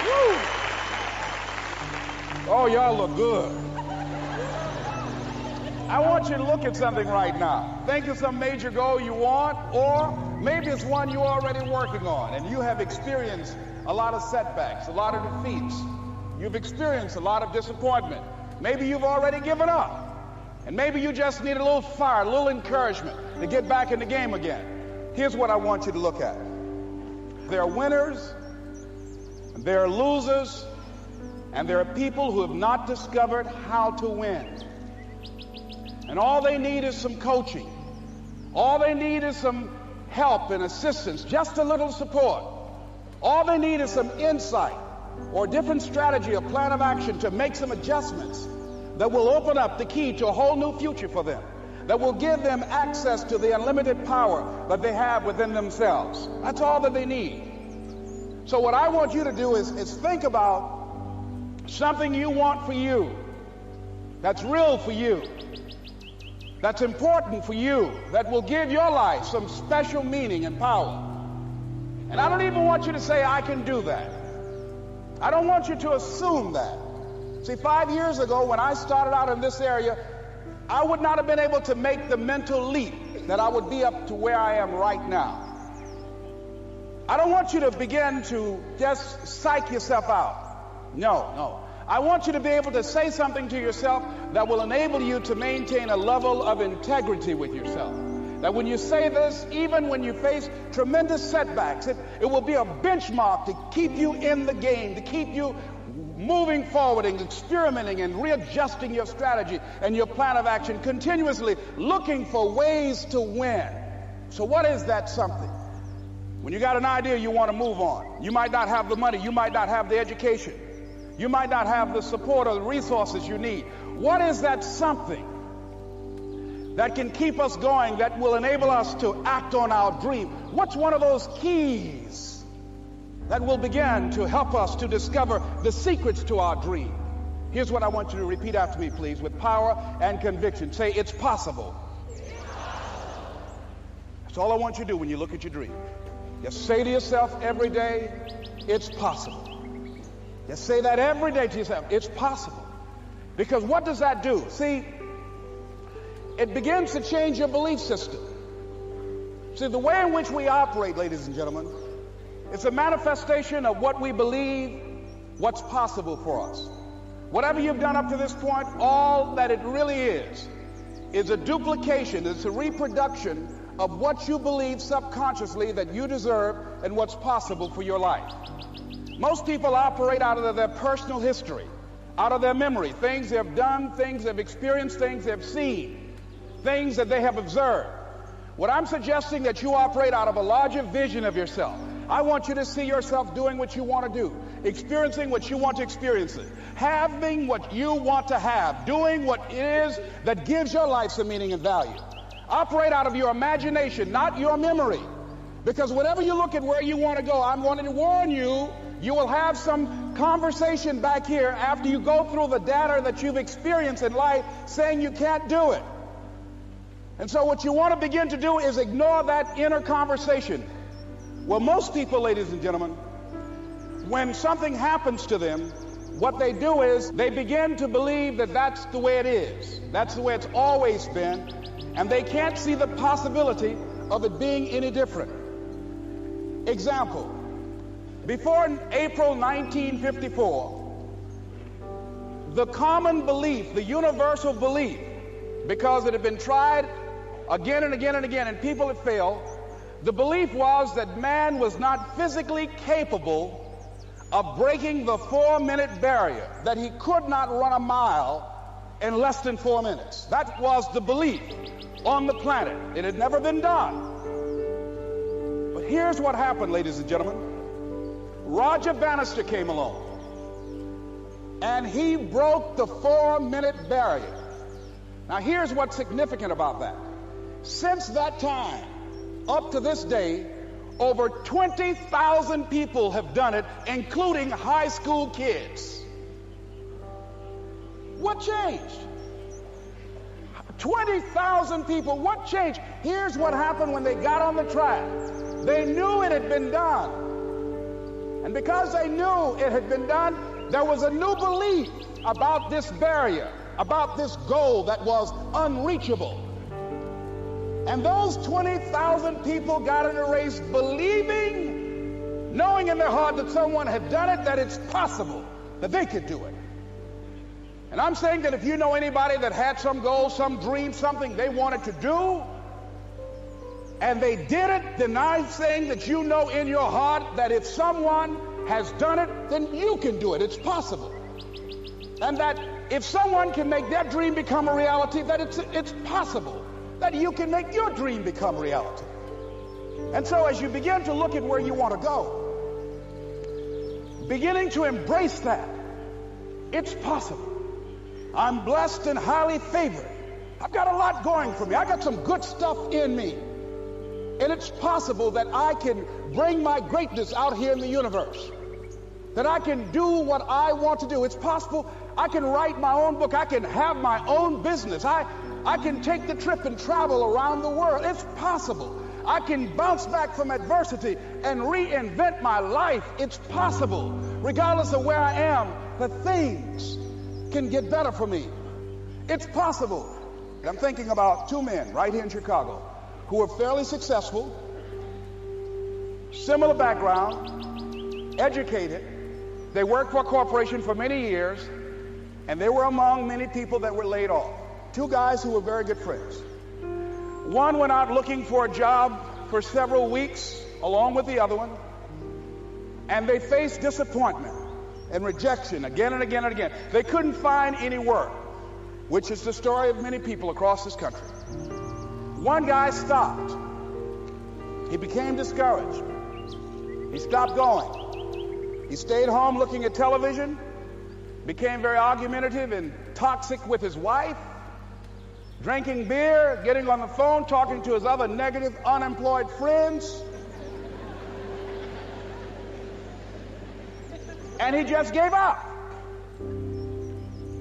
Woo. Oh, y'all look good. I want you to look at something right now. Think of some major goal you want, or maybe it's one you're already working on, and you have experienced a lot of setbacks, a lot of defeats. You've experienced a lot of disappointment. Maybe you've already given up, and maybe you just need a little fire, a little encouragement to get back in the game again. Here's what I want you to look at. There are winners, and there are losers, and there are people who have not discovered how to win. And all they need is some coaching. All they need is some help and assistance, just a little support. All they need is some insight or a different strategy, a plan of action to make some adjustments that will open up the key to a whole new future for them, that will give them access to the unlimited power that they have within themselves. That's all that they need. So what I want you to do is think about something you want for you, that's real for you, that's important for you, that will give your life some special meaning and power. And I don't even want you to say, I can do that. I don't want you to assume that. See, 5 years ago when I started out in this area, I would not have been able to make the mental leap that I would be up to where I am right now. I don't want you to begin to just psych yourself out. No. I want you to be able to say something to yourself that will enable you to maintain a level of integrity with yourself. That when you say this, even when you face tremendous setbacks, it will be a benchmark to keep you in the game, to keep you moving forward and experimenting and readjusting your strategy and your plan of action, continuously looking for ways to win. So what is that something? When you got an idea you want to move on, you might not have the money, you might not have the education, you might not have the support or the resources you need. What is that something that can keep us going, that will enable us to act on our dream? What's one of those keys that will begin to help us to discover the secrets to our dream? Here's what I want you to repeat after me, please, with power and conviction. Say, it's possible. That's all I want you to do when you look at your dream. Just say to yourself every day, it's possible. Just say that every day to yourself, it's possible. Because what does that do? See, it begins to change your belief system. See, the way in which we operate, ladies and gentlemen, it's a manifestation of what we believe, what's possible for us. Whatever you've done up to this point, all that it really is a duplication, it's a reproduction of what you believe subconsciously that you deserve and what's possible for your life. Most people operate out of their personal history, out of their memory, things they have done, things they've experienced, things they've seen, things that they have observed. What I'm suggesting that you operate out of a larger vision of yourself. I want you to see yourself doing what you want to do, experiencing what you want to experience, having what you want to have, doing what it is that gives your life some meaning and value. Operate out of your imagination, not your memory. Because whenever you look at where you want to go, I'm wanting to warn you, you will have some conversation back here after you go through the data that you've experienced in life saying you can't do it. And so what you want to begin to do is ignore that inner conversation. Well, most people, ladies and gentlemen, when something happens to them, what they do is they begin to believe that that's the way it is. That's the way it's always been. And they can't see the possibility of it being any different. Example, before April 1954, the common belief, the universal belief, because it had been tried again and again and again and people had failed, the belief was that man was not physically capable of breaking the 4-minute barrier, that he could not run a mile in less than 4 minutes. That was the belief on the planet. It had never been done. But here's what happened, ladies and gentlemen. Roger Bannister came along, and he broke the 4-minute barrier. Now, here's what's significant about that. Since that time, up to this day, over 20,000 people have done it, including high school kids. What changed? 20,000 people. What changed? Here's what happened when they got on the track. They knew it had been done. And because they knew it had been done, there was a new belief about this barrier, about this goal that was unreachable. And those 20,000 people got in a race believing, knowing in their heart that someone had done it, that it's possible, that they could do it. And I'm saying that if you know anybody that had some goal, some dream, something they wanted to do, and they did it, then I'm saying that you know in your heart that if someone has done it, then you can do it. It's possible. And that if someone can make their dream become a reality, that it's possible that you can make your dream become reality. And so as you begin to look at where you want to go, beginning to embrace that, it's possible. I'm blessed and highly favored. I've got a lot going for me. I got some good stuff in me. And it's possible that I can bring my greatness out here in the universe. That I can do what I want to do. It's possible I can write my own book. I can have my own business. I can take the trip and travel around the world. It's possible. I can bounce back from adversity and reinvent my life. It's possible. Regardless of where I am, the things can get better for me. It's possible. And I'm thinking about two men right here in Chicago who are fairly successful, similar background, educated. They worked for a corporation for many years, and they were among many people that were laid off. Two guys who were very good friends. One went out looking for a job for several weeks along with the other one, and they faced disappointment and rejection again and again and again. They couldn't find any work, which is the story of many people across this country. One guy stopped. He became discouraged. He stopped going. He stayed home looking at television, became very argumentative and toxic with his wife, drinking beer, getting on the phone, talking to his other negative, unemployed friends. And he just gave up.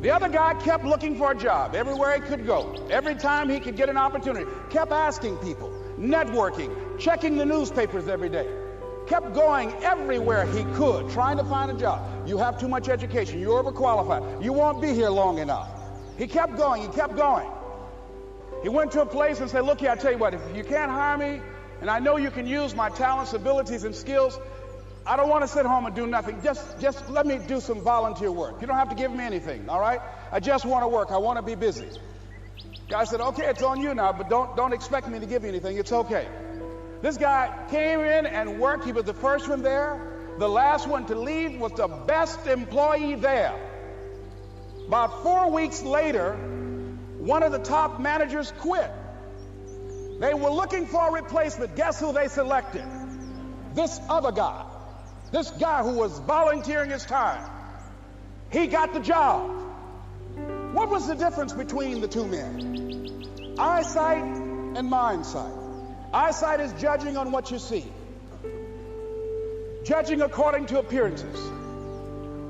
The other guy kept looking for a job everywhere he could go. Every time he could get an opportunity, kept asking people, networking, checking the newspapers every day. Kept going everywhere he could, trying to find a job. You have too much education. You're overqualified. You won't be here long enough. He kept going. He kept going. He went to a place and said, look here, I tell you what, if you can't hire me, and I know you can use my talents, abilities, and skills, I don't want to sit home and do nothing. Just let me do some volunteer work. You don't have to give me anything, all right? I just want to work. I want to be busy. Guy said, okay, it's on you now, but don't expect me to give you anything. It's okay. This guy came in and worked. He was the first one there. The last one to leave was the best employee there. About 4 weeks later, one of the top managers quit. They were looking for a replacement. Guess who they selected? This other guy. This guy who was volunteering his time. He got the job. What was the difference between the two men? Eyesight and mindsight. Eyesight is judging on what you see, judging according to appearances.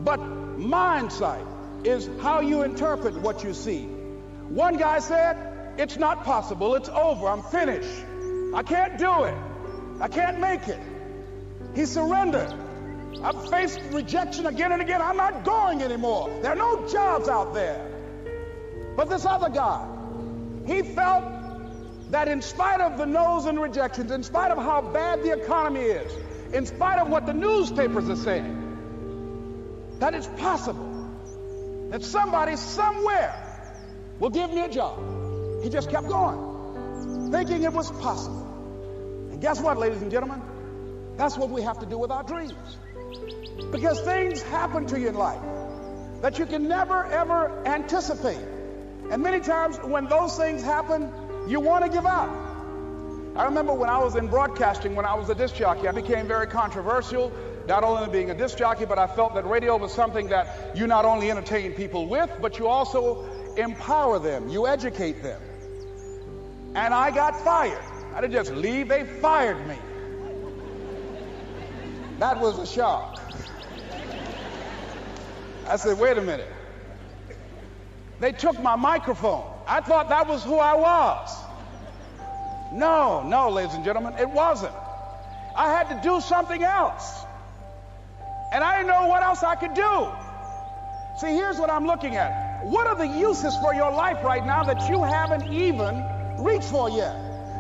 But mindsight is how you interpret what you see. One guy said, it's not possible, it's over, I'm finished. I can't do it. I can't make it. He surrendered. I've faced rejection again and again. I'm not going anymore. There are no jobs out there. But this other guy, he felt that in spite of the no's and rejections, in spite of how bad the economy is, in spite of what the newspapers are saying, that it's possible that somebody somewhere will give me a job. He just kept going, thinking it was possible. And guess what, ladies and gentlemen? That's what we have to do with our dreams. Because things happen to you in life that you can never, ever anticipate. And many times when those things happen, you want to give up. I remember when I was in broadcasting, when I was a disc jockey, I became very controversial, not only being a disc jockey, but I felt that radio was something that you not only entertain people with, but you also empower them, you educate them. And I got fired. I didn't just leave, they fired me. That was a shock. I said, wait a minute. They took my microphone. I thought that was who I was. No, ladies and gentlemen, it wasn't. I had to do something else. And I didn't know what else I could do. See, here's what I'm looking at. What are the uses for your life right now that you haven't even reached for yet?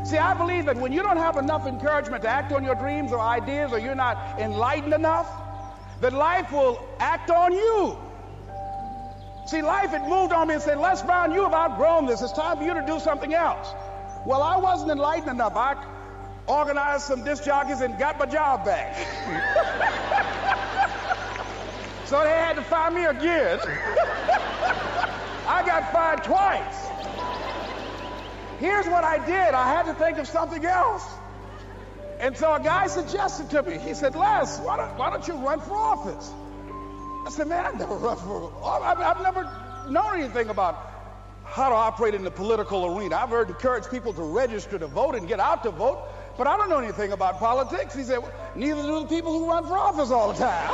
See, I believe that when you don't have enough encouragement to act on your dreams or ideas, or you're not enlightened enough, that life will act on you. See, life had moved on me and said, Les Brown, you have outgrown this. It's time for you to do something else. Well, I wasn't enlightened enough. I organized some disc jockeys and got my job back. So they had to fire me again. I got fired twice. Here's what I did. I had to think of something else. And so a guy suggested to me, he said, Les, why don't you run for office? I said, man, I've never run for office. I've never known anything about how to operate in the political arena. I've heard encourage people to register to vote and get out to vote, but I don't know anything about politics. He said, well, neither do the people who run for office all the time.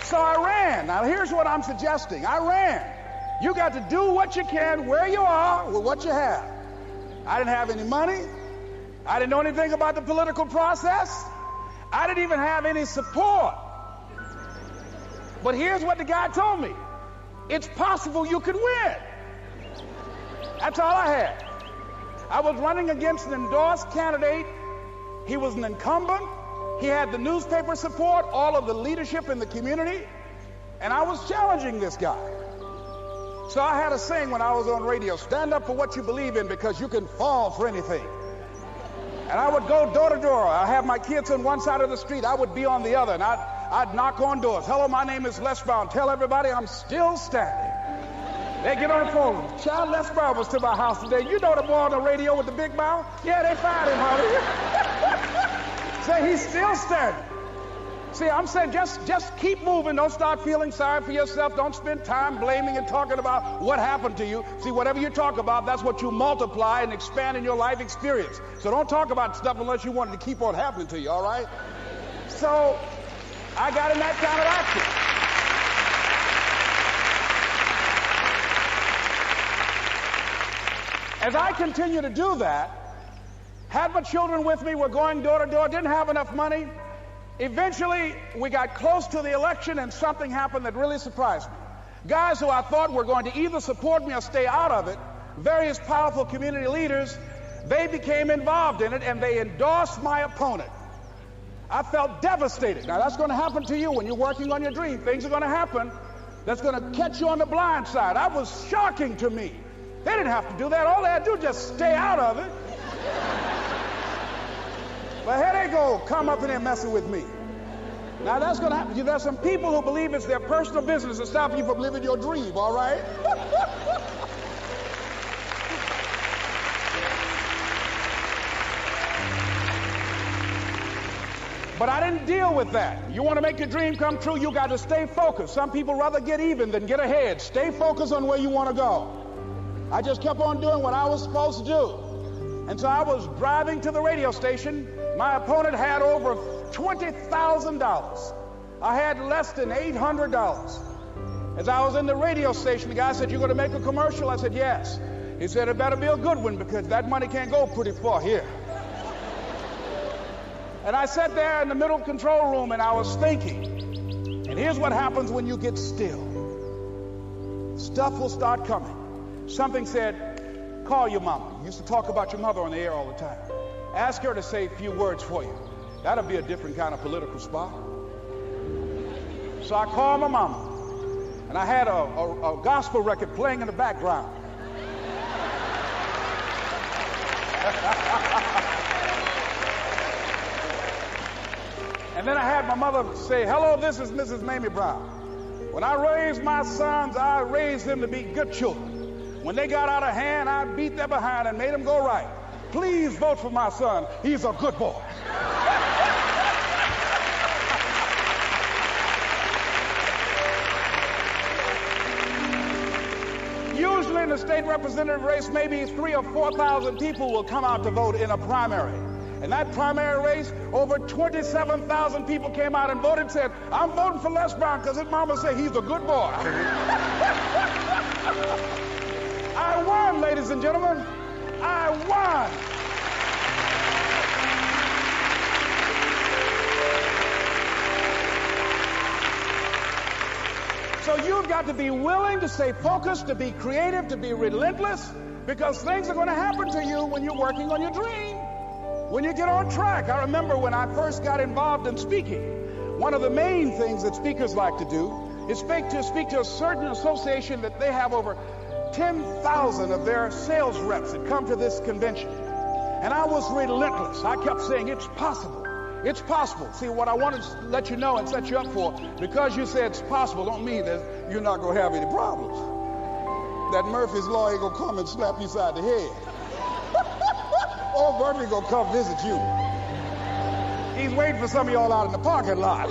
So I ran. Now here's what I'm suggesting. I ran. You got to do what you can where you are with what you have. I didn't have any money. I didn't know anything about the political process. I didn't even have any support. But here's what the guy told me. It's possible you could win. That's all I had. I was running against an endorsed candidate. He was an incumbent. He had the newspaper support, all of the leadership in the community, and I was challenging this guy. So I had a saying when I was on radio, stand up for what you believe in because you can fall for anything. And I would go door to door. I have my kids on one side of the street. I would be on the other, and I'd knock on doors. Hello, my name is Les Brown. Tell everybody I'm still standing. They get on the phone. Child, Les Brown was to my house today. You know the boy on the radio with the big mouth? Yeah, they fired him, honey. Say he's still standing. See, I'm saying just keep moving. Don't start feeling sorry for yourself. Don't spend time blaming and talking about what happened to you. See, whatever you talk about, that's what you multiply and expand in your life experience. So don't talk about stuff unless you want it to keep on happening to you, all right? So I got in that kind of action. As I continue to do that, had my children with me, were going door to door, didn't have enough money. Eventually, we got close to the election and something happened that really surprised me. Guys who I thought were going to either support me or stay out of it, various powerful community leaders, they became involved in it and they endorsed my opponent. I felt devastated. Now, that's going to happen to you when you're working on your dream. Things are going to happen that's going to catch you on the blind side. That was shocking to me. They didn't have to do that. All they had to do was just stay out of it. But here they go, come up in there messing with me. Now that's going to happen. There's some people who believe it's their personal business to stop you from living your dream, all right? But I didn't deal with that. You want to make your dream come true, you got to stay focused. Some people rather get even than get ahead. Stay focused on where you want to go. I just kept on doing what I was supposed to do. And so I was driving to the radio station. My opponent had over $20,000. I had less than $800. As I was in the radio station, the guy said, "You're going to make a commercial?" I said, "Yes." He said, "It better be a good one because that money can't go pretty far here." And I sat there in the middle control room and I was thinking. And here's what happens when you get still. Stuff will start coming. Something said, "Call your mama." You used to talk about your mother on the air all the time. Ask her to say a few words for you. That'll be a different kind of political spot. So I called my mama, and I had a gospel record playing in the background. And then I had my mother say, "Hello, this is Mrs. Mamie Brown. When I raised my sons, I raised them to be good children. When they got out of hand, I beat their behind and made them go right. Please vote for my son. He's a good boy." Usually in the state representative race, maybe 3,000 or 4,000 people will come out to vote in a primary. In that primary race, over 27,000 people came out and voted and said, "I'm voting for Les Brown because his mama said he's a good boy." and gentlemen. I won. So you've got to be willing to stay focused, to be creative, to be relentless, because things are going to happen to you when you're working on your dream, when you get on track. I remember when I first got involved in speaking, one of the main things that speakers like to do is speak to a certain association that they have over 10,000 of their sales reps that come to this convention. And I was relentless. I kept saying, it's possible. It's possible. See, what I want to let you know and set you up for, because you said it's possible, don't mean that you're not going to have any problems. That Murphy's Law ain't going to come and slap you side the head. Old Murphy going to come visit you. He's waiting for some of y'all out in the parking lot.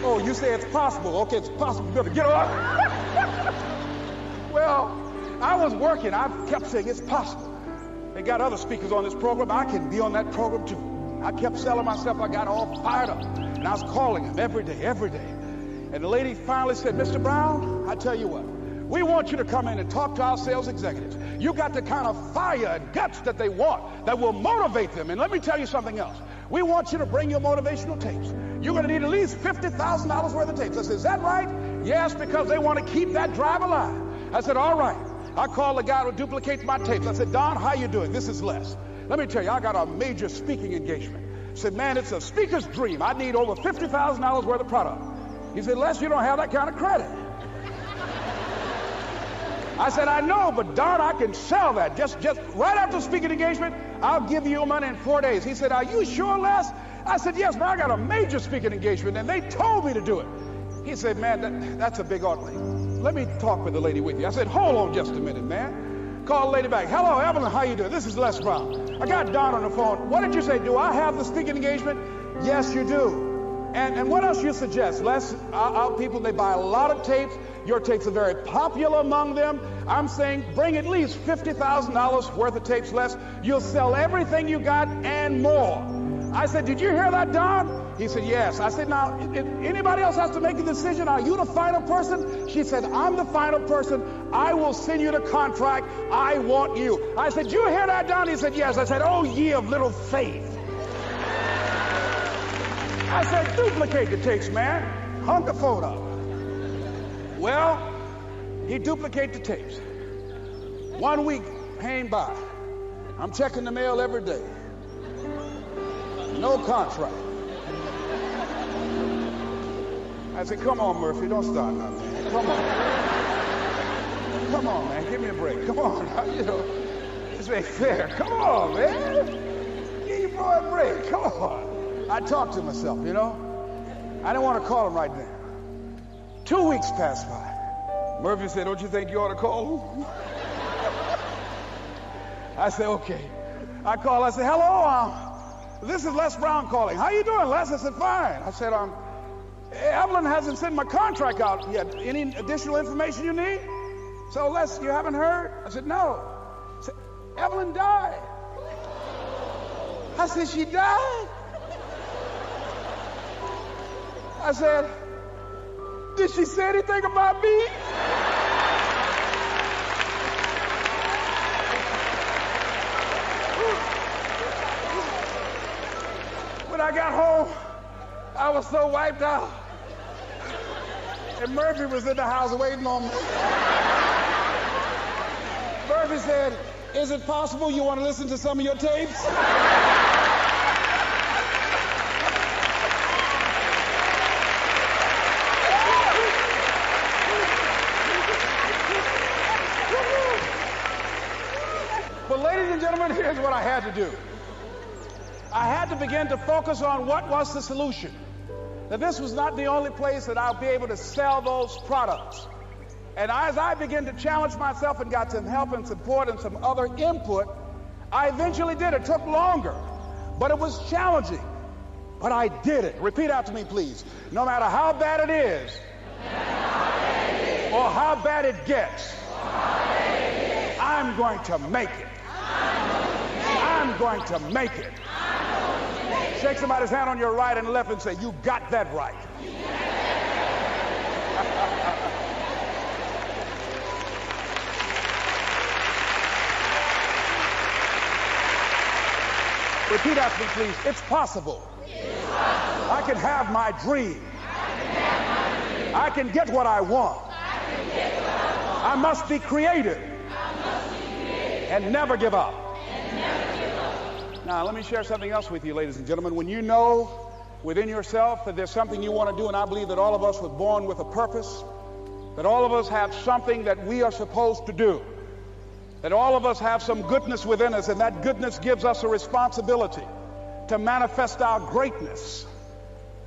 Oh, you say it's possible. Okay, it's possible. You better get up. Well, I was working. I kept saying it's possible. They got other speakers on this program. I can be on that program too. I kept selling myself. I got all fired up. And I was calling them every day. And the lady finally said, Mr. Brown, I tell you what, we want you to come in and talk to our sales executives. You got the kind of fire and guts that they want, that will motivate them. And let me tell you something else. We want you to bring your motivational tapes. You're going to need at least $50,000 worth of tapes. I said, is that right? Yes, because they want to keep that drive alive. I said, all right. I called the guy who duplicates my tapes. I said, Don, how you doing? This is Les. Let me tell you, I got a major speaking engagement. I said, man, it's a speaker's dream. I need over $50,000 worth of product. He said, Les, you don't have that kind of credit. I said, I know, but Don, I can sell that. Just right after speaking engagement, I'll give you your money in 4 days. He said, are you sure, Les? I said, yes, man, I got a major speaking engagement, and they told me to do it. He said, man, that's a big outlay. Let me talk with the lady with you. I said, hold on just a minute, man. Call the lady back. Hello, Evelyn, how you doing? This is Les Brown. I got Don on the phone. What did you say? Do I have the speaking engagement? Yes, you do. And what else you suggest? Les, our people, they buy a lot of tapes. Your tapes are very popular among them. I'm saying bring at least $50,000 worth of tapes, Les. You'll sell everything you got and more. I said, did you hear that, Don? He said, yes. I said, now, if anybody else has to make a decision, are you the final person? She said, I'm the final person. I will send you the contract. I want you. I said, did you hear that, Don? He said, yes. I said, oh, ye of little faith. I said, duplicate the tapes, man. Hung the phone up. Well, he duplicated the tapes. 1 week came by. I'm checking the mail every day. No contract. I said, come on, Murphy, don't start now, man. Come on. Come on, man, give me a break. Come on, you know, this ain't fair. Come on, man. Give your boy a break. Come on. I talked to myself, you know. I didn't want to call him right now. 2 weeks passed by. Murphy said, don't you think you ought to call him? I said, okay. I called. I said, hello, this is Les Brown calling. How you doing, Les? I said, fine. I said, Evelyn hasn't sent my contract out yet. Any additional information you need? So, Les, you haven't heard? I said, no. I said, Evelyn died. I said, she died? I said, did she say anything about me? When I got home, I was so wiped out. And Murphy was in the house waiting on me. Murphy said, is it possible you want to listen to some of your tapes? But ladies and gentlemen, here's what I had to do. I had to begin to focus on what was the solution. That this was not the only place that I'll be able to sell those products. And as I began to challenge myself and got some help and support and some other input, I eventually did. It took longer, but it was challenging. But I did it. Repeat after me, please. No matter how bad it is, or how bad it gets, I'm going to make it. I'm going to make it. Shake somebody's hand on your right and left and say, you got that right. Repeat after me, please. It's possible. I can have my dream. I can get what I want. I must be creative and never give up. Now, let me share something else with you, ladies and gentlemen. When you know within yourself that there's something you want to do, and I believe that all of us were born with a purpose, that all of us have something that we are supposed to do, that all of us have some goodness within us, and that goodness gives us a responsibility to manifest our greatness.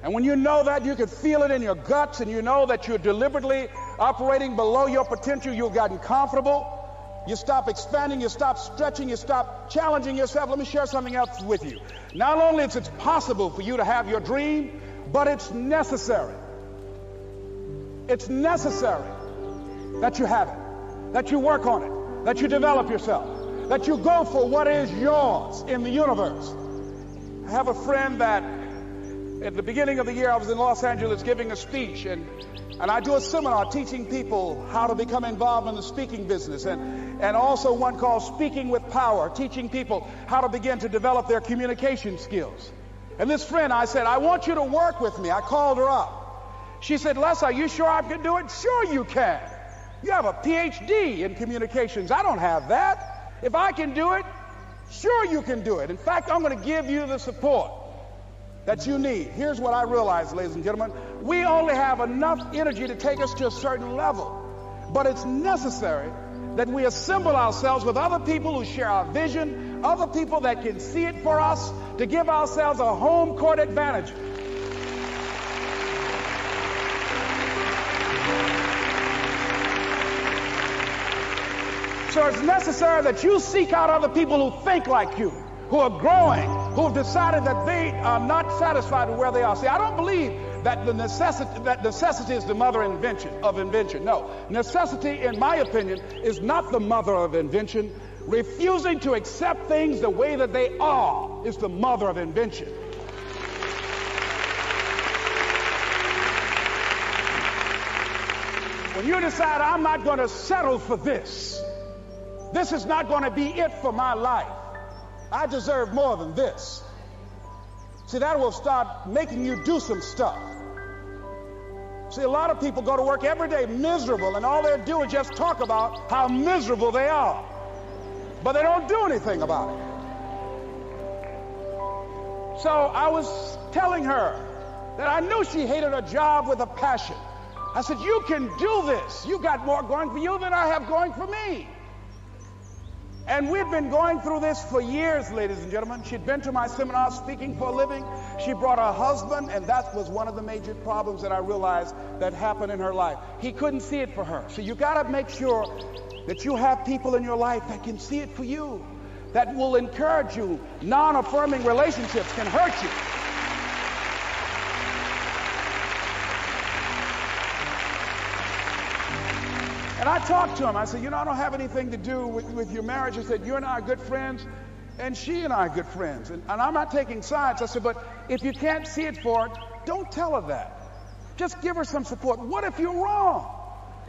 And when you know that, you can feel it in your guts, and you know that you're deliberately operating below your potential, you've gotten comfortable, you stop expanding, you stop stretching, you stop challenging yourself. Let me share something else with you. Not only is it possible for you to have your dream, but it's necessary. It's necessary that you have it, that you work on it, that you develop yourself, that you go for what is yours in the universe. I have a friend that at the beginning of the year I was in Los Angeles giving a speech, and I do a seminar teaching people how to become involved in the speaking business, and also one called Speaking with Power, teaching people how to begin to develop their communication skills. And this friend, I said, I want you to work with me. I called her up. She said, Les, are you sure I can do it? Sure you can. You have a PhD in communications. I don't have that. If I can do it, sure you can do it. In fact, I'm going to give you the support that you need. Here's what I realized, ladies and gentlemen. We only have enough energy to take us to a certain level. But it's necessary that we assemble ourselves with other people who share our vision, other people that can see it for us, to give ourselves a home court advantage. So it's necessary that you seek out other people who think like you, who are growing, who have decided that they are not satisfied with where they are. See, I don't believe that necessity is the mother of invention. No, necessity, in my opinion, is not the mother of invention. Refusing to accept things the way that they are is the mother of invention. When you decide, I'm not going to settle for this, this is not going to be it for my life, I deserve more than this. See, that will start making you do some stuff. See, a lot of people go to work every day miserable, and all they do is just talk about how miserable they are. But they don't do anything about it. So I was telling her that I knew she hated her job with a passion. I said, you can do this. You got more going for you than I have going for me. And we've been going through this for years, ladies and gentlemen. She'd been to my seminar speaking for a living. She brought her husband, and that was one of the major problems that I realized that happened in her life. He couldn't see it for her. So you got to make sure that you have people in your life that can see it for you, that will encourage you. Non-affirming relationships can hurt you. And I talked to him. I said, you know, I don't have anything to do with your marriage. I said, you and I are good friends, and she and I are good friends. And I'm not taking sides. I said, but if you can't see it for her, don't tell her that. Just give her some support. What if you're wrong?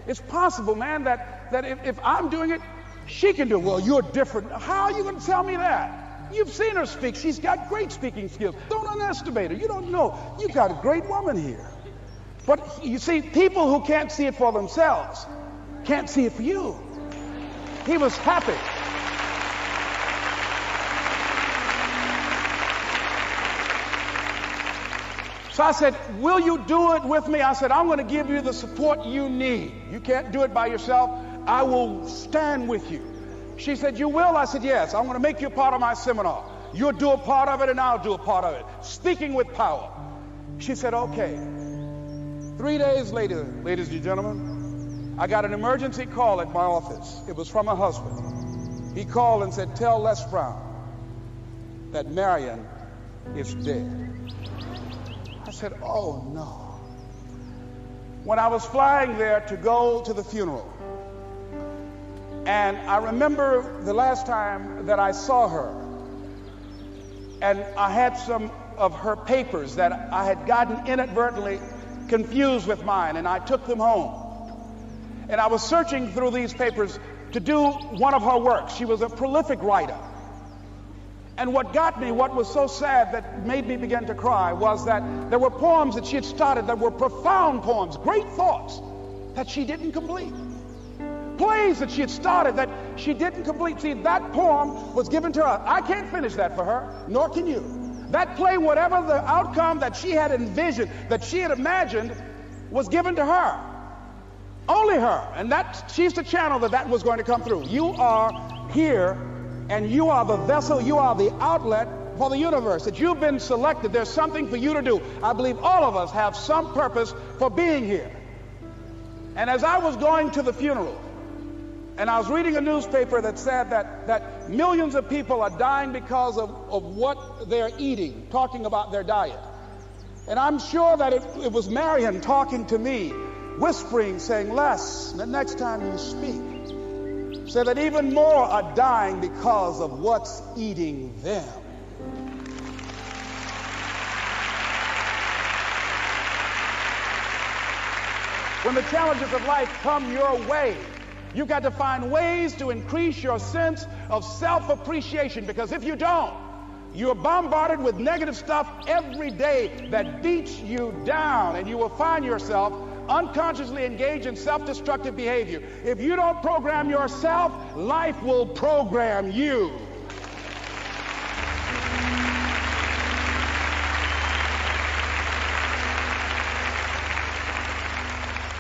It's possible, man, that if I'm doing it, she can do it. Well, you're different. How are you going to tell me that? You've seen her speak. She's got great speaking skills. Don't underestimate her. You don't know. You've got a great woman here. But you see, people who can't see it for themselves can't see it for you. He was happy. So I said, will you do it with me? I said, I'm going to give you the support you need. You can't do it by yourself. I will stand with you. She said, you will? I said, yes. I'm going to make you a part of my seminar. You'll do a part of it, and I'll do a part of it. Speaking with Power. She said, okay. 3 days later, ladies and gentlemen, I got an emergency call at my office. It was from her husband. He called and said, tell Les Brown that Marion is dead. I said, oh no. When I was flying there to go to the funeral, and I remember the last time that I saw her, and I had some of her papers that I had gotten inadvertently confused with mine, and I took them home. And I was searching through these papers to do one of her works. She was a prolific writer. And what got me, what was so sad that made me begin to cry, was that there were poems that she had started that were profound poems, great thoughts that she didn't complete. Plays that she had started that she didn't complete. See, that poem was given to her. I can't finish that for her, nor can you. That play, whatever the outcome that she had envisioned, that she had imagined, was given to her. Only her. And she's the channel that was going to come through. You are here, and you are the vessel, you are the outlet for the universe. That you've been selected. There's something for you to do. I believe all of us have some purpose for being here. And as I was going to the funeral, and I was reading a newspaper that said that millions of people are dying because of what they're eating, talking about their diet. And I'm sure that it was Marion talking to me, whispering, saying, Les, the next time you speak, say that even more are dying because of what's eating them. When the challenges of life come your way, you've got to find ways to increase your sense of self-appreciation, because if you don't, you're bombarded with negative stuff every day that beats you down, and you will find yourself unconsciously engaged in self-destructive behavior. If you don't program yourself, life will program you.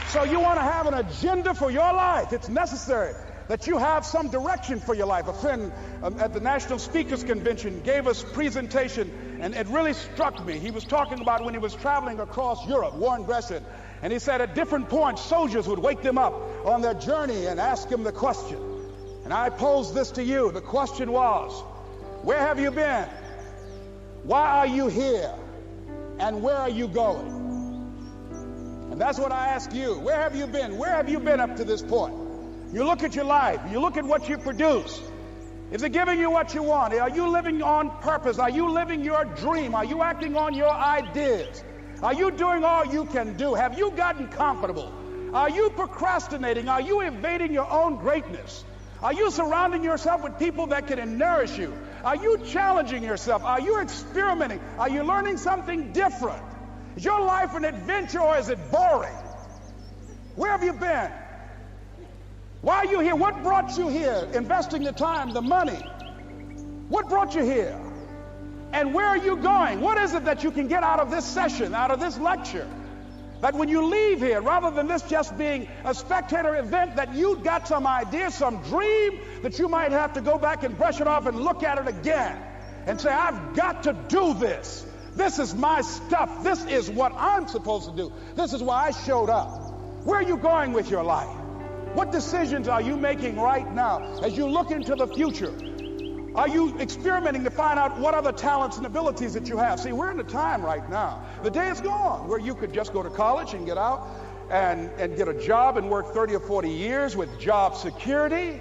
So you want to have an agenda for your life. It's necessary that you have some direction for your life. A friend at the National Speakers Convention gave us a presentation, and it really struck me. He was talking about when he was traveling across Europe, Warren Gresham, and he said at different points, soldiers would wake them up on their journey and ask him the question. And I pose this to you. The question was, where have you been? Why are you here? And where are you going? And that's what I ask you. Where have you been? Where have you been up to this point? You look at your life. You look at what you produce. Is it giving you what you want? Are you living on purpose? Are you living your dream? Are you acting on your ideas? Are you doing all you can do? Have you gotten comfortable? Are you procrastinating? Are you evading your own greatness? Are you surrounding yourself with people that can nourish you? Are you challenging yourself? Are you experimenting? Are you learning something different? Is your life an adventure, or is it boring? Where have you been? Why are you here? What brought you here? Investing the time, the money. What brought you here? And where are you going? What is it that you can get out of this session, out of this lecture? That when you leave here, rather than this just being a spectator event, that you got some idea, some dream, that you might have to go back and brush it off and look at it again and say, I've got to do this. This is my stuff. This is what I'm supposed to do. This is why I showed up. Where are you going with your life? What decisions are you making right now as you look into the future? Are you experimenting to find out what other talents and abilities that you have? See, we're in a time right now. The day is gone where you could just go to college and get out and get a job and work 30 or 40 years with job security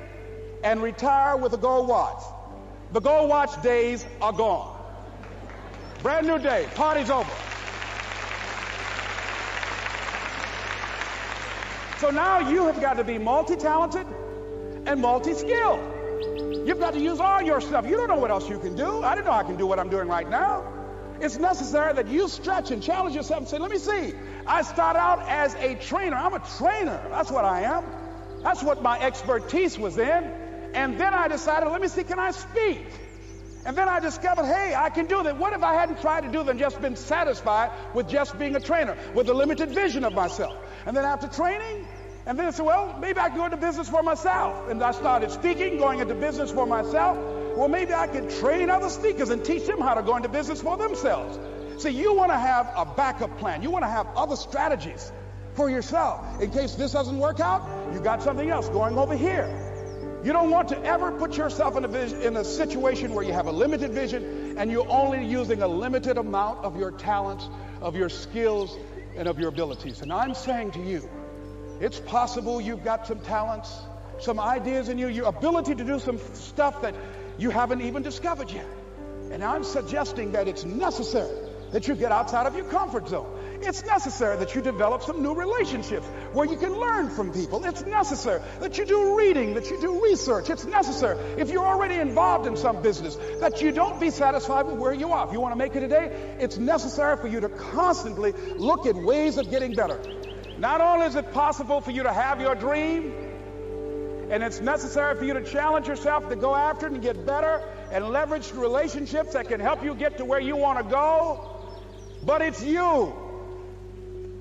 and retire with a gold watch. The gold watch days are gone. Brand new day. Party's over. So now you have got to be multi-talented and multi-skilled. You've got to use all your stuff. You don't know what else you can do. I didn't know I can do what I'm doing right now. It's necessary that you stretch and challenge yourself and say, let me see. I start out as a trainer. I'm a trainer. That's what I am. That's what my expertise was in. And then I decided, let me see, can I speak? And then I discovered, hey, I can do that. What if I hadn't tried to do that and just been satisfied with just being a trainer, with a limited vision of myself? And then after training, and then I said, well, maybe I can go into business for myself. And I started speaking, going into business for myself. Well, maybe I could train other speakers and teach them how to go into business for themselves. See, you want to have a backup plan. You want to have other strategies for yourself. In case this doesn't work out, you got something else going over here. You don't want to ever put yourself in a situation where you have a limited vision and you're only using a limited amount of your talents, of your skills, and of your abilities. And I'm saying to you, it's possible you've got some talents, some ideas in you, your ability to do some stuff that you haven't even discovered yet. And I'm suggesting that it's necessary that you get outside of your comfort zone. It's necessary that you develop some new relationships where you can learn from people. It's necessary that you do reading, that you do research. It's necessary, if you're already involved in some business, that you don't be satisfied with where you are. If you want to make it today, it's necessary for you to constantly look at ways of getting better. Not only is it possible for you to have your dream, and it's necessary for you to challenge yourself to go after it and get better and leverage relationships that can help you get to where you want to go, but it's you.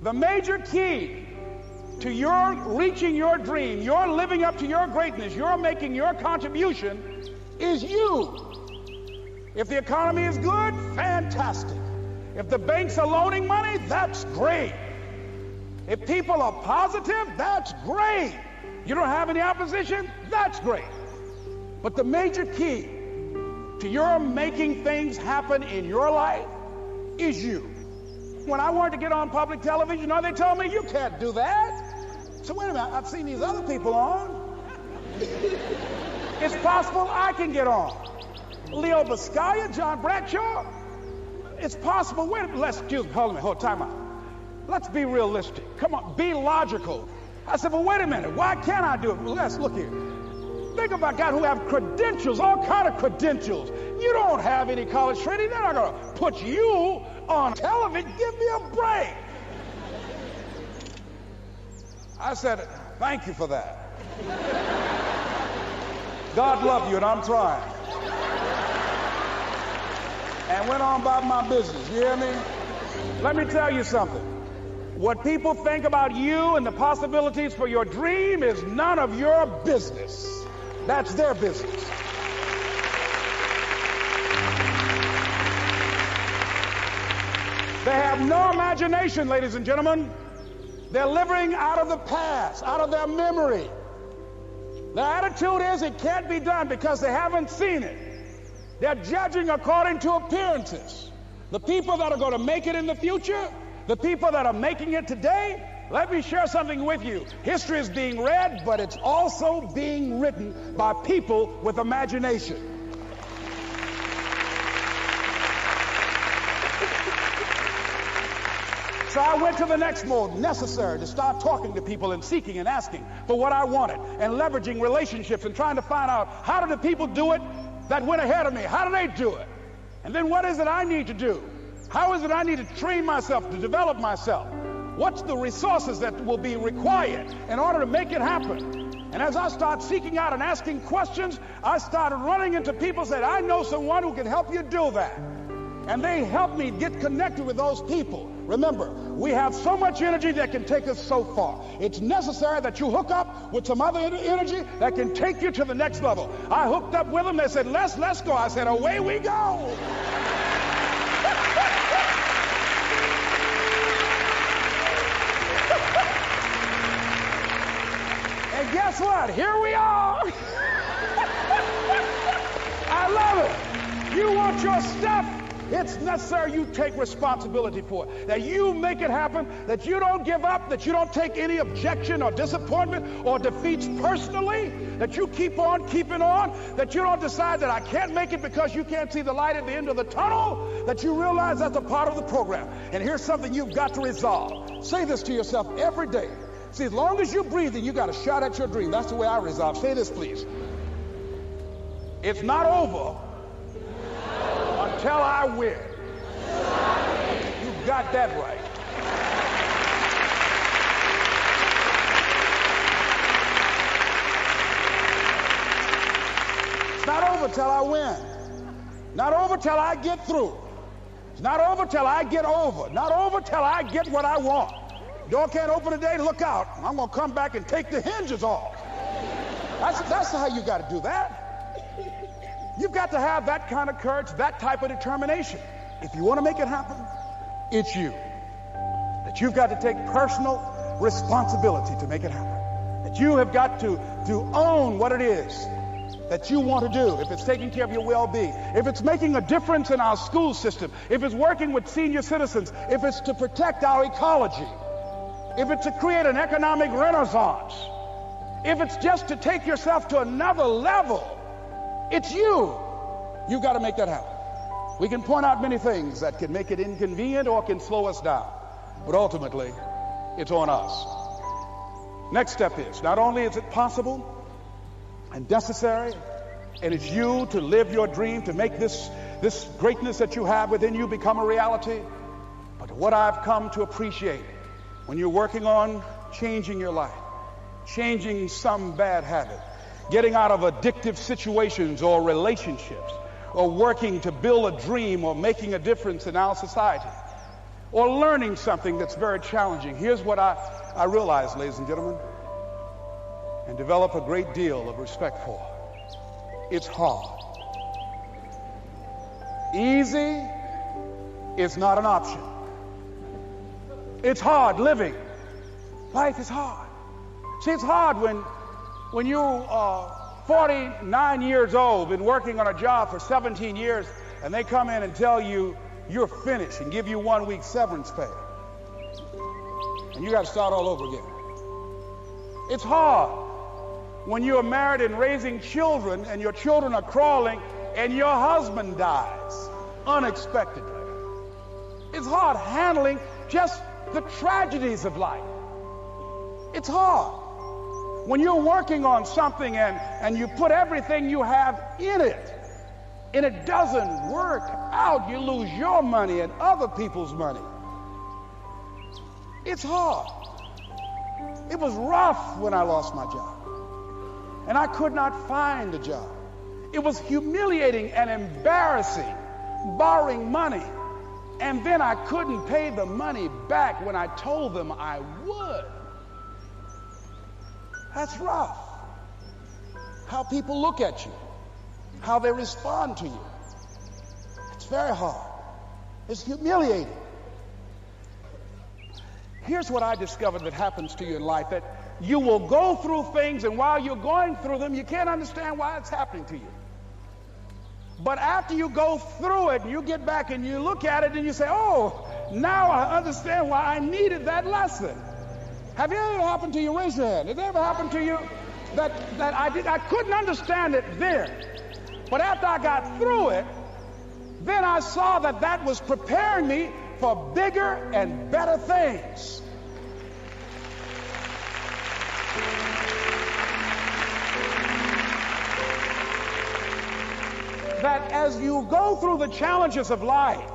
The major key to your reaching your dream, your living up to your greatness, your making your contribution is you. If the economy is good, fantastic. If the banks are loaning money, that's great. If people are positive, that's great. You don't have any opposition, that's great. But the major key to your making things happen in your life is you. When I wanted to get on public television, you know, they told me, you can't do that. So wait a minute, I've seen these other people on. It's possible I can get on. Leo Biscaya, John Bradshaw. It's possible. Wait a minute, hold time out. Let's be realistic. Come on, be logical. I said, well, wait a minute. Why can't I do it? Well, let's look here. Think about guys who have credentials, all kind of credentials. You don't have any college training. They're not going to put you on television. Give me a break. I said, thank you for that. God love you, and I'm trying. And went on about my business. You hear me? Let me tell you something. What people think about you and the possibilities for your dream is none of your business. That's their business. They have no imagination, ladies and gentlemen. They're living out of the past, out of their memory. Their attitude is it can't be done because they haven't seen it. They're judging according to appearances. The people that are going to make it in the future, the people that are making it today, let me share something with you. History is being read, but it's also being written by people with imagination. So I went to the next mode, necessary to start talking to people and seeking and asking for what I wanted and leveraging relationships and trying to find out how do the people do it that went ahead of me? How do they do it? And then what is it I need to do? How is it I need to train myself, to develop myself? What's the resources that will be required in order to make it happen? And as I start seeking out and asking questions, I started running into people who said, I know someone who can help you do that. And they helped me get connected with those people. Remember, we have so much energy that can take us so far. It's necessary that you hook up with some other energy that can take you to the next level. I hooked up with them. They said, let's go. I said, away we go. And guess what? Here we are. I love it. You want your stuff? It's necessary you take responsibility for it, that you make it happen, that you don't give up, that you don't take any objection or disappointment or defeats personally, that you keep on keeping on, that you don't decide that I can't make it because you can't see the light at the end of the tunnel, that you realize that's a part of the program. And here's something you've got to resolve. Say this to yourself every day. See, as long as you're breathing, you got a shot at your dream. That's the way I resolve. Say this, please. It's not over until I win. You got that right. It's not over till I win. Not over till I get through. It's not over till I get over. Not over till I get what I want. Door can't open today, look out. I'm going to come back and take the hinges off. That's how you got to do that. You've got to have that kind of courage, that type of determination. If you want to make it happen, it's you. That you've got to take personal responsibility to make it happen. That you have got to own what it is that you want to do. If it's taking care of your well-being, if it's making a difference in our school system, if it's working with senior citizens, if it's to protect our ecology, if it's to create an economic renaissance, if it's just to take yourself to another level, it's you. You've got to make that happen. We can point out many things that can make it inconvenient or can slow us down. but ultimately, it's on us. Next step is, not only is it possible and necessary, and it's you to live your dream, to make this greatness that you have within you become a reality, but what I've come to appreciate when you're working on changing your life, changing some bad habit, getting out of addictive situations or relationships, or working to build a dream or making a difference in our society, or learning something that's very challenging. Here's what I realize, ladies and gentlemen, and develop a great deal of respect for. It's hard. Easy is not an option. It's hard living. Life is hard. See, it's hard when you are 49 years old, been working on a job for 17 years, and they come in and tell you you're finished and give you 1 week severance pay. And you got to start all over again. It's hard when you are married and raising children and your children are crawling and your husband dies unexpectedly. It's hard handling just the tragedies of life. It's hard when you're working on something and you put everything you have in it and it doesn't work out. You lose your money and other people's money. It's hard. It was rough when I lost my job, and I could not find a job. It was humiliating and embarrassing, borrowing money, and then I couldn't pay the money back when I told them I would. That's rough. How people look at you, how they respond to you. It's very hard. It's humiliating. Here's what I discovered that happens to you in life, that you will go through things, and while you're going through them, you can't understand why it's happening to you. But after you go through it, you get back and you look at it and you say, oh, now I understand why I needed that lesson. Have you ever happened to you? Raise your hand. Has it ever happened to you that I couldn't understand it then, but after I got through it, then I saw that was preparing me for bigger and better things. That as you go through the challenges of life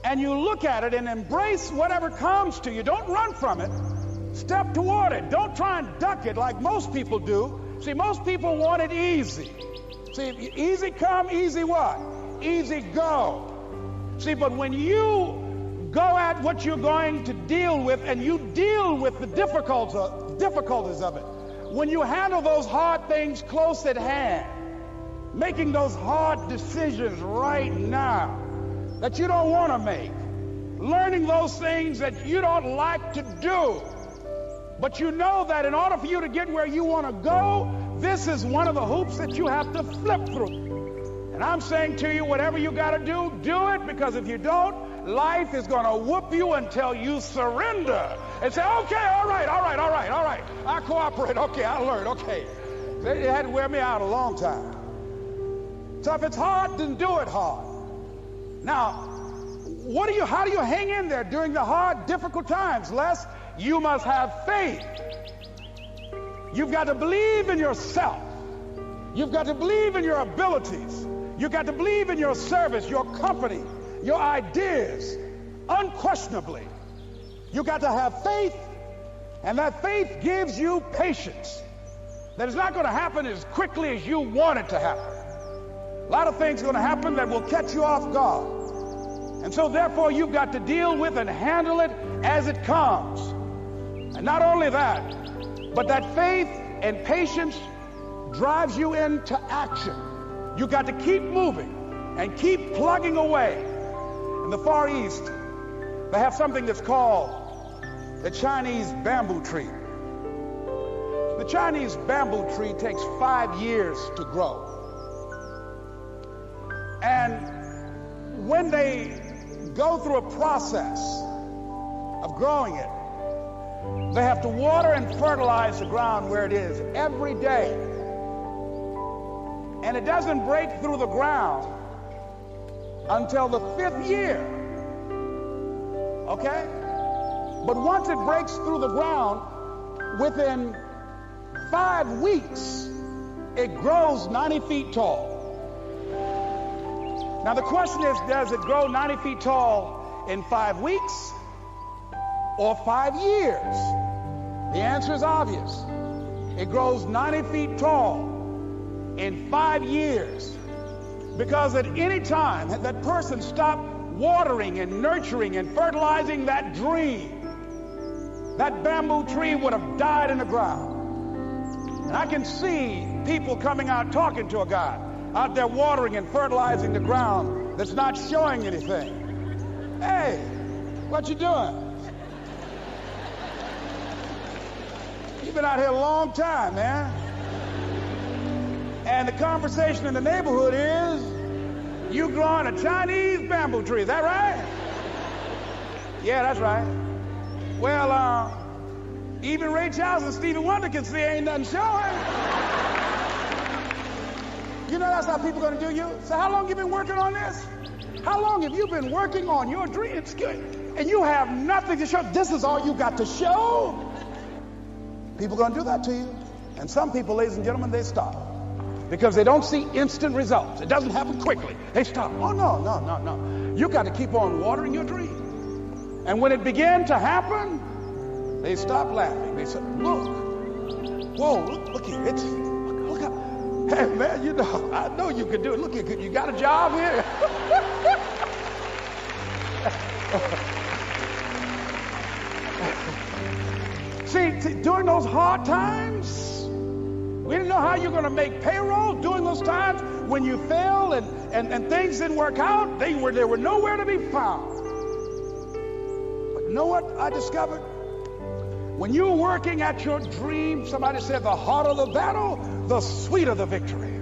and you look at it and embrace whatever comes to you, don't run from it. Step toward it. Don't try and duck it like most people do. See, most people want it easy. See, easy come, easy what? Easy go. See, but when you go at what you're going to deal with and you deal with the difficulties of it, when you handle those hard things close at hand, making those hard decisions right now that you don't want to make, learning those things that you don't like to do, but you know that in order for you to get where you want to go, this is one of the hoops that you have to flip through. And I'm saying to you, whatever you got to do, do it, because if you don't, life is going to whoop you until you surrender and say, okay, all right, I cooperate, okay, I learned, okay. It had to wear me out a long time. So if it's hard, then do it hard. Now, how do you hang in there during the hard, difficult times, Les? You must have faith. You've got to believe in yourself. You've got to believe in your abilities. You've got to believe in your service, your company, your ideas, unquestionably. You've got to have faith, and that faith gives you patience. That it's not going to happen as quickly as you want it to happen. A lot of things are going to happen that will catch you off guard. And so therefore you've got to deal with and handle it as it comes. And not only that, but that faith and patience drives you into action. You've got to keep moving and keep plugging away. In the Far East, they have something that's called the Chinese bamboo tree. The Chinese bamboo tree takes 5 years to grow. And when they go through a process of growing it, they have to water and fertilize the ground where it is every day. And it doesn't break through the ground until the 5th year. Okay? But once it breaks through the ground, within 5 weeks, it grows 90 feet tall. Now the question is, does it grow 90 feet tall in 5 weeks or 5 years? The answer is obvious. It grows 90 feet tall in 5 years. Because at any time that person stopped watering and nurturing and fertilizing that dream, that bamboo tree would have died in the ground. And I can see people coming out talking to a guy out there watering and fertilizing the ground that's not showing anything. Hey, what you doing? You've been out here a long time, man. And the conversation in the neighborhood is, you growing a Chinese bamboo tree, is that right? Yeah, that's right. Well, even Ray Charles and Stevie Wonder can see ain't nothing showing. You know that's how people are going to do you? So how long you been working on this? How long have you been working on your dream? It's good. And you have nothing to show. This is all you got to show. People are going to do that to you. And some people, ladies and gentlemen, they stop. Because they don't see instant results. It doesn't happen quickly. They stop. Oh, no. You got to keep on watering your dream. And when it began to happen, they stopped laughing. They said, look. Whoa, look here. Look up. Hey, man, you know, I know you can do it. Look, you got a job here. See, during those hard times, we didn't know how you're going to make payroll. During those times when you failed and things didn't work out, they were nowhere to be found. But you know what I discovered? When you're working at your dream, somebody said the harder the battle, the sweeter the victory.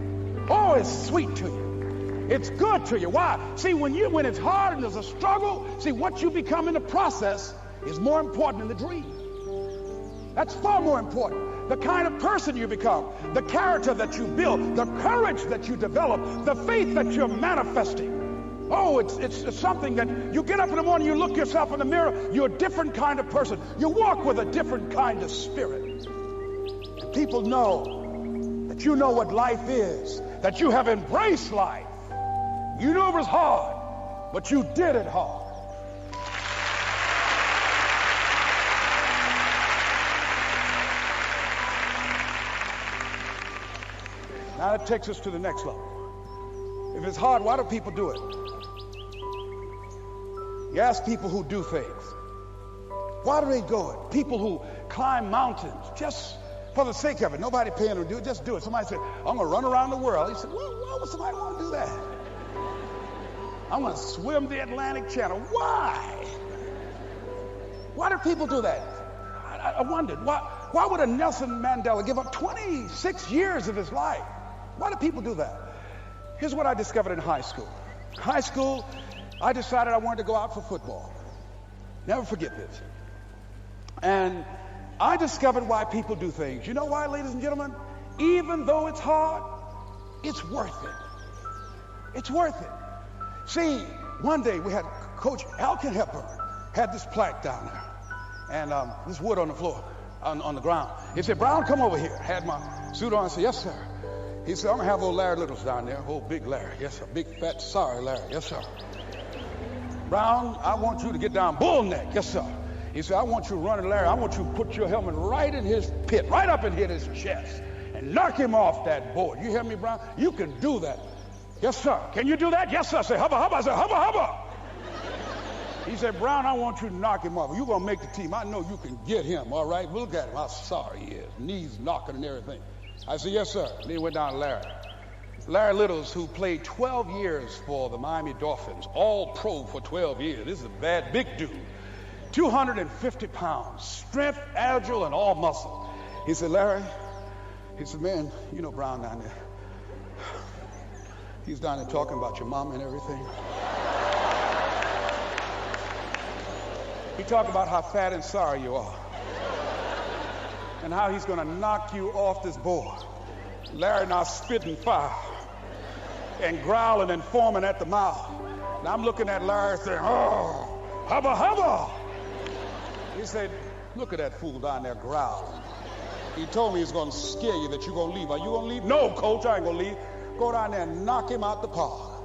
Oh, it's sweet to you. It's good to you. Why? See, when it's hard and there's a struggle, see, what you become in the process is more important than the dream. That's far more important. The kind of person you become, the character that you build, the courage that you develop, the faith that you're manifesting. Oh, it's something that you get up in the morning, you look yourself in the mirror, you're a different kind of person. You walk with a different kind of spirit. And people know that you know what life is, that you have embraced life. You knew it was hard, but you did it hard. Now that takes us to the next level. If it's hard, why do people do it? You ask people who do things. Why do they do it? People who climb mountains just for the sake of it. Nobody paying them to do it. Just do it. Somebody said, I'm going to run around the world. He said, why would somebody want to do that? I'm going to swim the Atlantic Channel. Why? Why do people do that? I wondered, why would a Nelson Mandela give up 26 years of his life? Why do people do that? Here's what I discovered in high school. High school, I decided I wanted to go out for football. Never forget this. And I discovered why people do things. You know why, ladies and gentlemen? Even though it's hard, it's worth it. It's worth it. See, one day we had Coach Alkin Hepburn had this plaque down there and this wood on the floor, on the ground. He said, Brown, come over here. Had my suit on. I said, yes, sir. He said, I'm going to have old Larry Littles down there. Old big Larry. Yes, sir. Big, fat, sorry Larry. Yes, sir. Brown, I want you to get down bull neck. Yes, sir. He said, I want you running Larry. I want you to put your helmet right in his pit, right up in his chest, and knock him off that board. You hear me, Brown? You can do that. Yes, sir. Can you do that? Yes, sir. I say, hubba, hubba. I said, hubba, hubba. He said, Brown, I want you to knock him off. You're going to make the team. I know you can get him, all right? Look at him. How sorry he is. Knees knocking and everything. I said, yes, sir. And then he went down to Larry. Larry Littles, who played 12 years for the Miami Dolphins, all pro for 12 years. This is a bad, big dude. 250 pounds, strength, agile, and all muscle. He said, Larry, he said, man, you know Brown down there. He's down there talking about your mom and everything. He talked about how fat and sorry you are. And how he's going to knock you off this board. Larry now spitting fire and growling and foaming at the mouth. And I'm looking at Larry saying, oh, hubba, hubba. He said, look at that fool down there growling. He told me he's going to scare you that you're going to leave. Are you going to leave? No, coach, I ain't going to leave. Go down there and knock him out the park.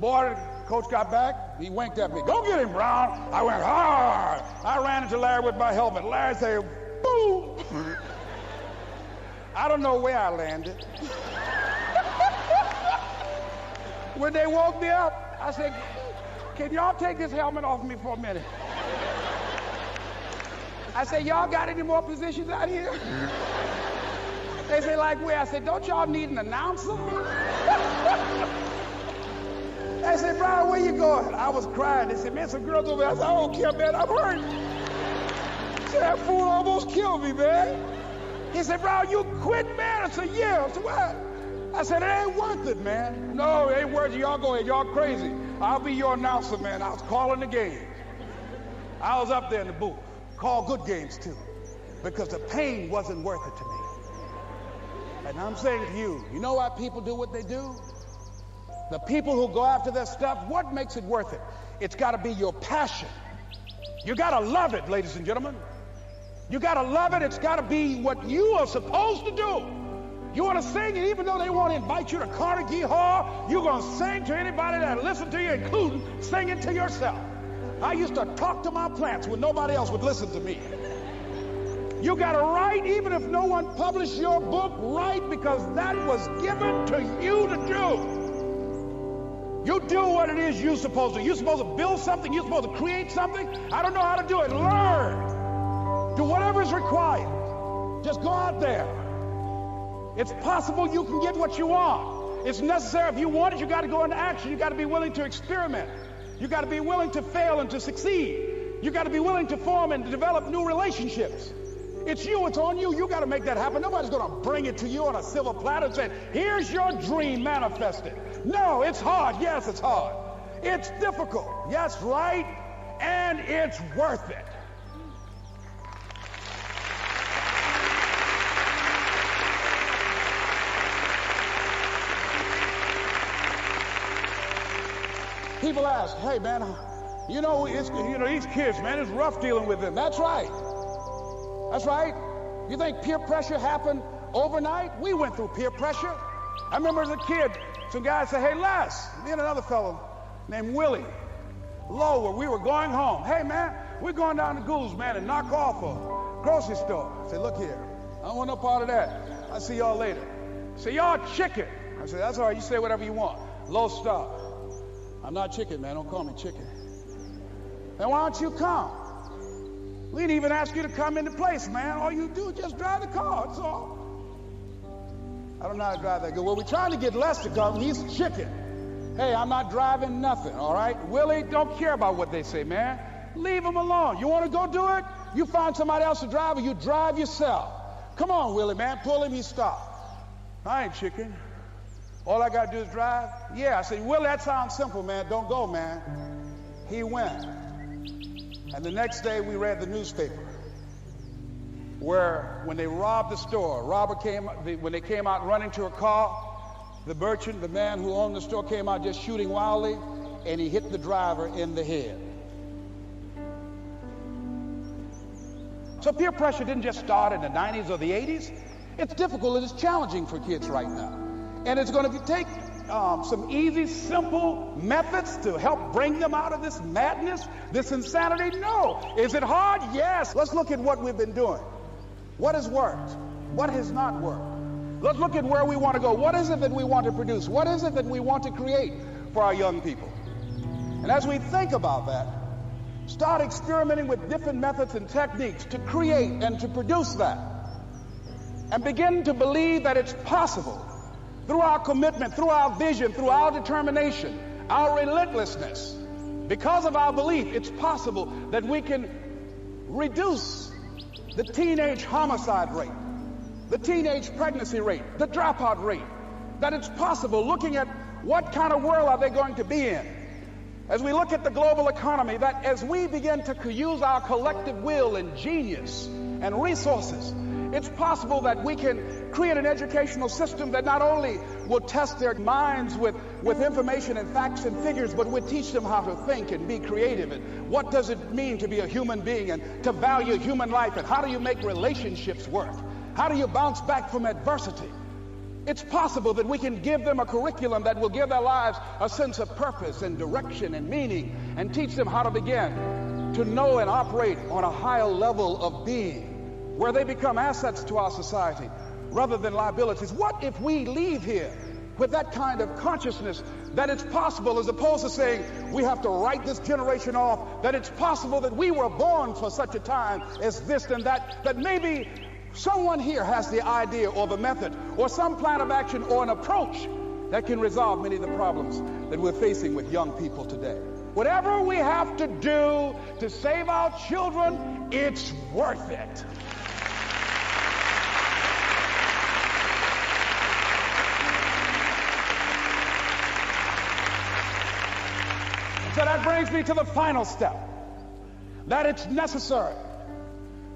Boy, coach got back. He winked at me. Go get him, Brown. I went hard. I ran into Larry with my helmet. Larry said, boom. I don't know where I landed. When they woke me up, I said, can y'all take this helmet off me for a minute? I said, y'all got any more positions out here? They said, like where? I said, don't y'all need an announcer? They said, Brian, where you going? I was crying. They said, man, some girls over there. I said, I don't care, man, I'm hurt. He said, that fool almost killed me, man. He said, Brian, you quit, man? I said, yeah. I said, what? I said, it ain't worth it, man. No, it ain't worth it. Y'all go ahead. Y'all crazy. I'll be your announcer, man. I was calling the game. I was up there in the booth. Call good games too, because the pain wasn't worth it to me. And I'm saying to you, you know why people do what they do? The people who go after their stuff, what makes it worth it? It's got to be your passion. You got to love it, ladies and gentlemen. You got to love it. It's got to be what you are supposed to do. You want to sing, and even though they won't invite you to Carnegie Hall, you're going to sing to anybody that listens to you, including singing to yourself. I used to talk to my plants when nobody else would listen to me. You got to write, even if no one published your book, write, because that was given to you to do. You do what it is you're supposed to. You're supposed to build something. You're supposed to create something. I don't know how to do it. Learn. Do whatever is required. Just go out there. It's possible you can get what you want. It's necessary. If you want it, you got to go into action. You got to be willing to experiment. You got to be willing to fail and to succeed. You got to be willing to form and to develop new relationships. It's you. It's on you. You got to make that happen. Nobody's going to bring it to you on a silver platter and say, here's your dream manifested. No, it's hard. Yes, it's hard. It's difficult. Yes, right. And it's worth it. People ask, hey, man, you know, these kids, man, it's rough dealing with them. That's right. That's right. You think peer pressure happened overnight? We went through peer pressure. I remember as a kid, some guys said, hey, Les, me and another fellow named Willie Lower, we were going home. Hey, man, we're going down to Gould's, man, and knock off a grocery store. I said, look here, I don't want no part of that. I'll see y'all later. Say, y'all chicken. I said, that's all right, you say whatever you want. Low stop. I'm not chicken, man. Don't call me chicken. Then why don't you come? We didn't even ask you to come into place, man. All you do is just drive the car. That's all. I don't know how to drive that good. Well, we're trying to get Les to come. He's chicken. Hey, I'm not driving nothing, all right? Willie, don't care about what they say, man. Leave him alone. You want to go do it? You find somebody else to drive, or you drive yourself. Come on, Willie, man. Pull him. He stopped. I ain't chicken. All I got to do is drive? Yeah. I said, Willie, that sounds simple, man. Don't go, man. He went. And the next day we read the newspaper where when they robbed the store, when they came out running to a car, the merchant, the man who owned the store, came out just shooting wildly, and he hit the driver in the head. So peer pressure didn't just start in the 90s or the 80s. It's difficult and it's challenging for kids right now. And it's going to take some easy, simple methods to help bring them out of this madness, this insanity. No. Is it hard? Yes. Let's look at what we've been doing. What has worked? What has not worked? Let's look at where we want to go. What is it that we want to produce? What is it that we want to create for our young people? And as we think about that, start experimenting with different methods and techniques to create and to produce that. And begin to believe that it's possible. Through our commitment, through our vision, through our determination, our relentlessness, because of our belief, it's possible that we can reduce the teenage homicide rate, the teenage pregnancy rate, the dropout rate, that it's possible, looking at what kind of world are they going to be in. As we look at the global economy, that as we begin to use our collective will and genius and resources, It's possible that we can create an educational system that not only will test their minds with information and facts and figures, but will teach them how to think and be creative, and what does it mean to be a human being and to value human life, and how do you make relationships work? How do you bounce back from adversity? It's possible that we can give them a curriculum that will give their lives a sense of purpose and direction and meaning, and teach them how to begin to know and operate on a higher level of being, where they become assets to our society rather than liabilities. What if we leave here with that kind of consciousness that it's possible, as opposed to saying we have to write this generation off, that it's possible that we were born for such a time as this and that, that maybe someone here has the idea or the method or some plan of action or an approach that can resolve many of the problems that we're facing with young people today. Whatever we have to do to save our children, it's worth it. So that brings me to the final step, that it's necessary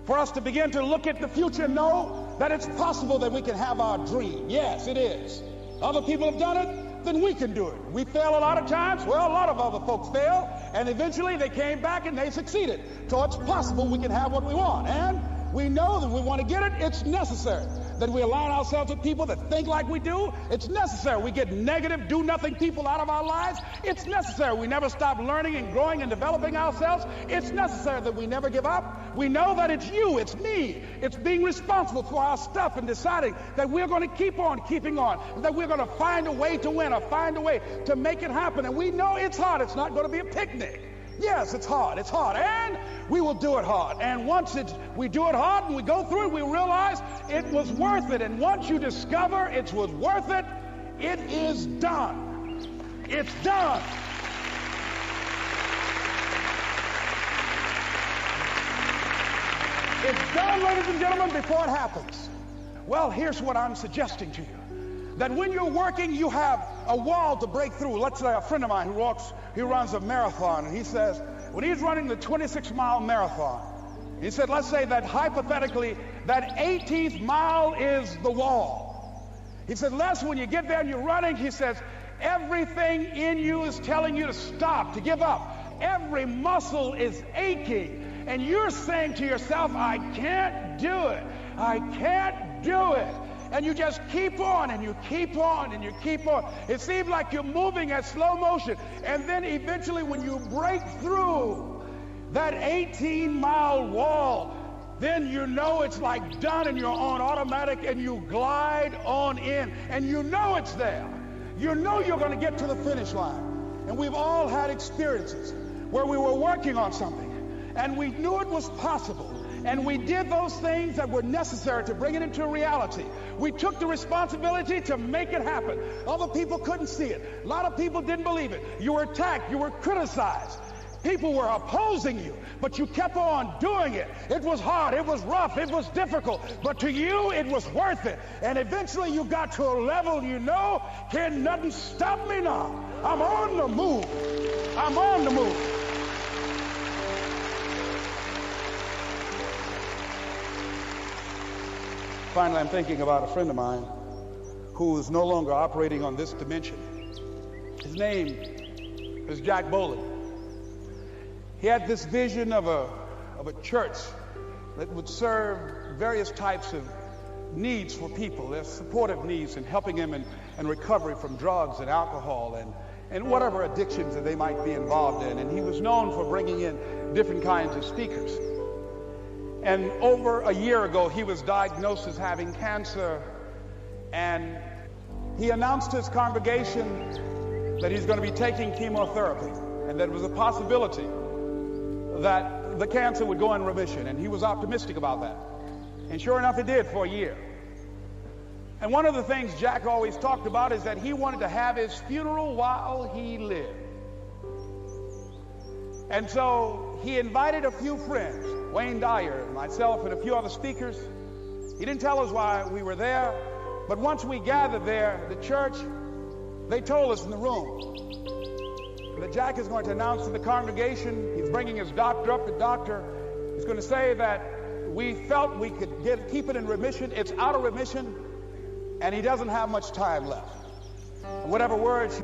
for us to begin to look at the future and know that it's possible that we can have our dream. Yes, it is. Other people have done it, then we can do it. We fail a lot of times. Well, a lot of other folks fail, and eventually they came back and they succeeded. So it's possible we can have what we want. And we know that we want to get it. It's necessary that we align ourselves with people that think like we do. It's necessary we get negative, do-nothing people out of our lives. It's necessary we never stop learning and growing and developing ourselves. It's necessary that we never give up. We know that it's you, it's me. It's being responsible for our stuff and deciding that we're going to keep on keeping on, that we're going to find a way to win or find a way to make it happen. And we know it's hard. It's not going to be a picnic. Yes, it's hard, and we will do it hard. And once we do it hard and we go through it, we realize it was worth it. And once you discover it was worth it, it is done. It's done. It's done, ladies and gentlemen, before it happens. Well, here's what I'm suggesting to you. That when you're working, you have a wall to break through. Let's say a friend of mine he runs a marathon, and he says, when he's running the 26-mile marathon, he said, let's say that hypothetically, that 18th mile is the wall. He said, Les, when you get there and you're running, he says, everything in you is telling you to stop, to give up. Every muscle is aching, and you're saying to yourself, I can't do it. I can't do it. And you just keep on, and you keep on, and you keep on. It seems like you're moving at slow motion. And then eventually when you break through that 18-mile wall, then you know it's like done, and you're on automatic, and you glide on in, and you know it's there. You know you're going to get to the finish line. And we've all had experiences where we were working on something, and we knew it was possible. And we did those things that were necessary to bring it into reality. We took the responsibility to make it happen. Other people couldn't see it. A lot of people didn't believe it. You were attacked. You were criticized. People were opposing you, but you kept on doing it. It was hard. It was rough. It was difficult. But to you, it was worth it. And eventually you got to a level you know, can nothing stop me now. I'm on the move. I'm on the move. Finally, I'm thinking about a friend of mine who is no longer operating on this dimension. His name is Jack Boland. He had this vision of a church that would serve various types of needs for people. Their supportive needs and helping them in recovery from drugs and alcohol and whatever addictions that they might be involved in. And he was known for bringing in different kinds of speakers. And over a year ago, he was diagnosed as having cancer, and he announced to his congregation that he's going to be taking chemotherapy, and that it was a possibility that the cancer would go in remission, and he was optimistic about that. And sure enough, it did for a year. And one of the things Jack always talked about is that he wanted to have his funeral while he lived. And so he invited a few friends, Wayne Dyer, myself, and a few other speakers. He didn't tell us why we were there, but once we gathered there, the church, they told us in the room that Jack is going to announce to the congregation, he's bringing his doctor up. The doctor is going to say that We felt we could keep it in remission. It's out of remission, and he doesn't have much time left. Whatever words